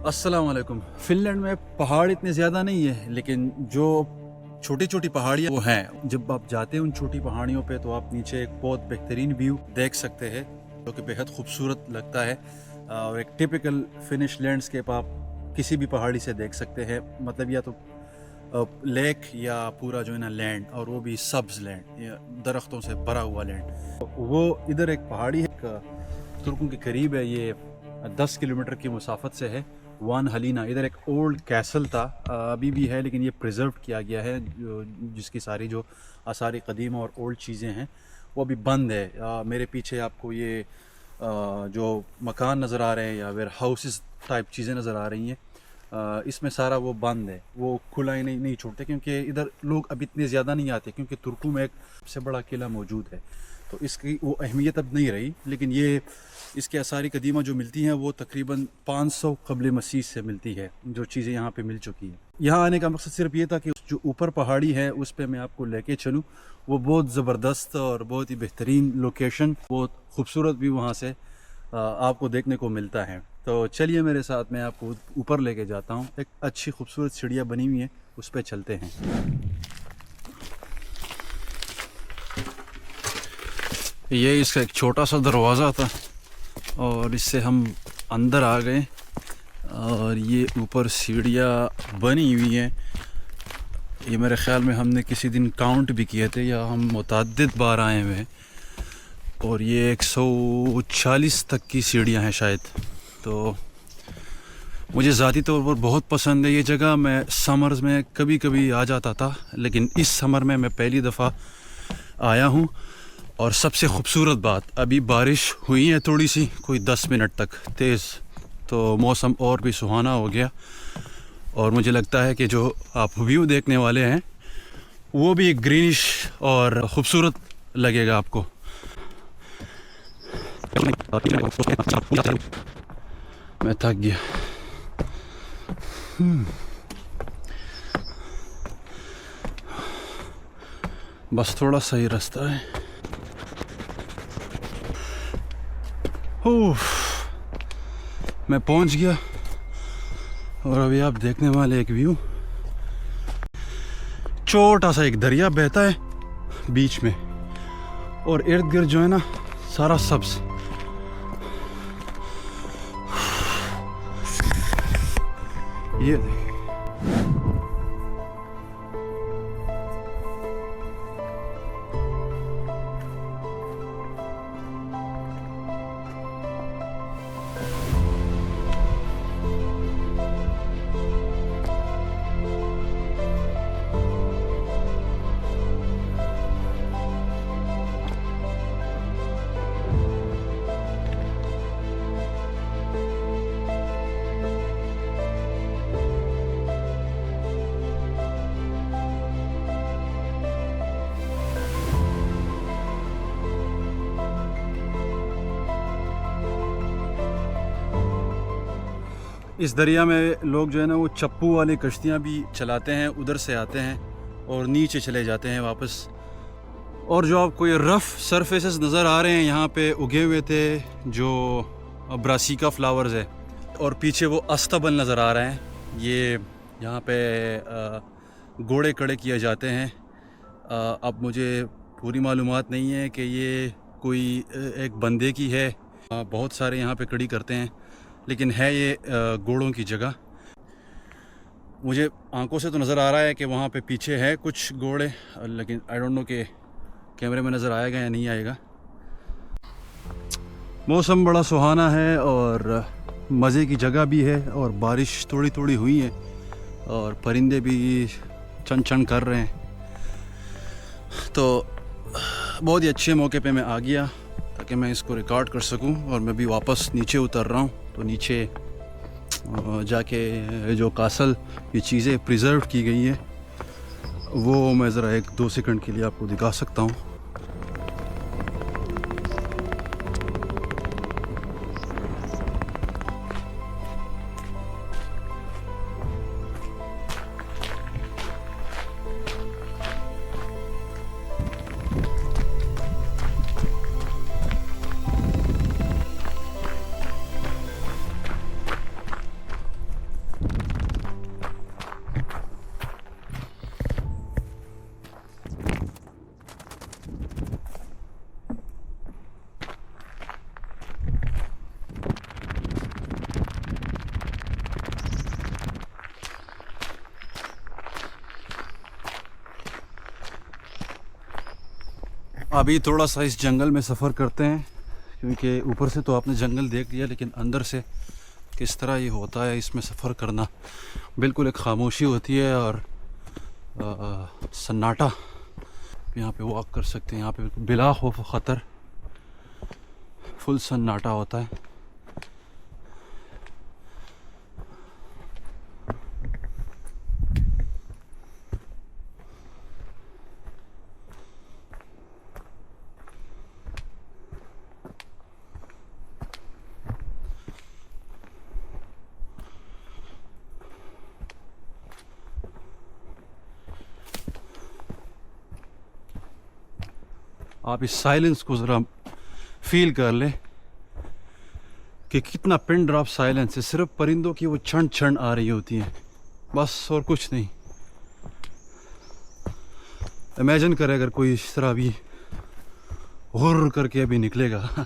अस्सलाम वालेकुम। फिनलैंड में पहाड़ इतने ज़्यादा नहीं है, लेकिन जो छोटी छोटी पहाड़ियाँ वो हैं। जब आप जाते हैं उन छोटी पहाड़ियों पे तो आप नीचे एक बहुत बेहतरीन व्यू देख सकते हैं जो कि बेहद खूबसूरत लगता है। और एक टिपिकल फिनिश लैंडस्केप आप किसी भी पहाड़ी से देख सकते हैं। मतलब या तो लेक या पूरा जो है ना लैंड, और वो भी सब्ज लैंड या दरख्तों से भरा हुआ लैंड। वो इधर एक पहाड़ी है, तुर्कों के करीब है। ये 10 किलोमीटर की मुसाफत से है। वान हलीना, इधर एक ओल्ड कैसल था, अभी भी है लेकिन ये प्रिजर्व किया गया है, जिसकी सारी जो आसार कदीम और ओल्ड चीज़ें हैं वो अभी बंद है। मेरे पीछे आपको ये जो मकान नज़र आ रहे हैं या वेयर हाउसेस टाइप चीज़ें नज़र आ रही हैं, इसमें सारा वो बंद है, वो खुला ही नहीं छोड़ते क्योंकि इधर लोग अब इतने ज़्यादा नहीं आते, क्योंकि तुर्की में एक सबसे बड़ा किला मौजूद है। तो इसकी वो अहमियत अब नहीं रही, लेकिन ये इसके आसारी कदीमा जो मिलती हैं वो तकरीबन 500 कबल मसीह से मिलती है, जो चीज़ें यहाँ पे मिल चुकी हैं। यहाँ आने का मकसद सिर्फ ये था कि जो ऊपर पहाड़ी है उस पर मैं आपको लेके चलूँ। वो बहुत ज़बरदस्त और बहुत ही बेहतरीन लोकेशन, बहुत खूबसूरत भी वहाँ से आपको देखने को मिलता है। तो चलिए मेरे साथ, मैं आपको ऊपर लेके जाता हूँ। एक अच्छी खूबसूरत सीढ़ियाँ बनी हुई हैं, उस पर चलते हैं। ये इसका एक छोटा सा दरवाज़ा था और इससे हम अंदर आ गए, और ये ऊपर सीढ़ियाँ बनी हुई हैं। ये मेरे ख़्याल में हमने किसी दिन काउंट भी किए थे, या हम मुतअद्दिद बार आए हुए हैं। और ये 140 तक की सीढ़ियाँ हैं शायद। तो मुझे ज़ाती तौर पर बहुत पसंद है ये जगह। मैं समर्स में कभी कभी आ जाता था, लेकिन इस समर में मैं पहली दफ़ा आया हूँ। और सबसे ख़ूबसूरत बात, अभी बारिश हुई है थोड़ी सी, कोई 10 मिनट तक तेज़, तो मौसम और भी सुहाना हो गया। और मुझे लगता है कि जो आप व्यू देखने वाले हैं वो भी एक ग्रीनिश और ख़ूबसूरत लगेगा आपको। मैं थक गया। बस थोड़ा सही रास्ता है। मैं पहुंच गया, और अभी आप देखने वाले एक व्यू। छोटा सा एक दरिया बहता है बीच में, और इर्द गिर्द जो है ना सारा सब्ज। ये इस दरिया में लोग जो है ना वो चप्पू वाली कश्तियाँ भी चलाते हैं, उधर से आते हैं और नीचे चले जाते हैं वापस। और जो आपको ये रफ़ सरफेसेस नज़र आ रहे हैं यहाँ पे उगे हुए थे, जो ब्रासिका फ्लावर्स है, और पीछे वो अस्तबल नज़र आ रहे हैं। ये यहाँ पे घोड़े खड़े किए जाते हैं। अब मुझे पूरी मालूमात नहीं है कि ये कोई एक बंदे की है, बहुत सारे यहाँ पे खड़ी करते हैं, लेकिन है ये घोड़ों की जगह। मुझे आंखों से तो नज़र आ रहा है कि वहाँ पे पीछे है कुछ घोड़े, लेकिन आई डोंट नो कि कैमरे में नज़र आएगा या नहीं आएगा। मौसम बड़ा सुहाना है और मज़े की जगह भी है, और बारिश थोड़ी थोड़ी हुई है, और परिंदे भी चन चन कर रहे हैं। तो बहुत ही अच्छे मौके पे मैं आ गया ताकि मैं इसको रिकॉर्ड कर सकूं। और मैं भी वापस नीचे उतर रहा हूं, तो नीचे जाके जो कासल ये चीज़ें प्रिजर्व की गई हैं वो मैं ज़रा 1-2 सेकंड के लिए आपको दिखा सकता हूं। अभी थोड़ा सा इस जंगल में सफ़र करते हैं, क्योंकि ऊपर से तो आपने जंगल देख लिया, लेकिन अंदर से किस तरह ये होता है इसमें सफ़र करना। बिल्कुल एक खामोशी होती है और सन्नाटा। यहाँ पे वॉक कर सकते हैं, यहाँ पे बिला खौफ ख़तर फुल सन्नाटा होता है। आप इस साइलेंस को ज़रा फील कर लें कि कितना पिन ड्रॉप साइलेंस है। सिर्फ परिंदों की वो क्षण क्षण आ रही होती हैं, बस, और कुछ नहीं। इमेजिन करें अगर कोई इस तरह अभी हुर्र करके अभी निकलेगा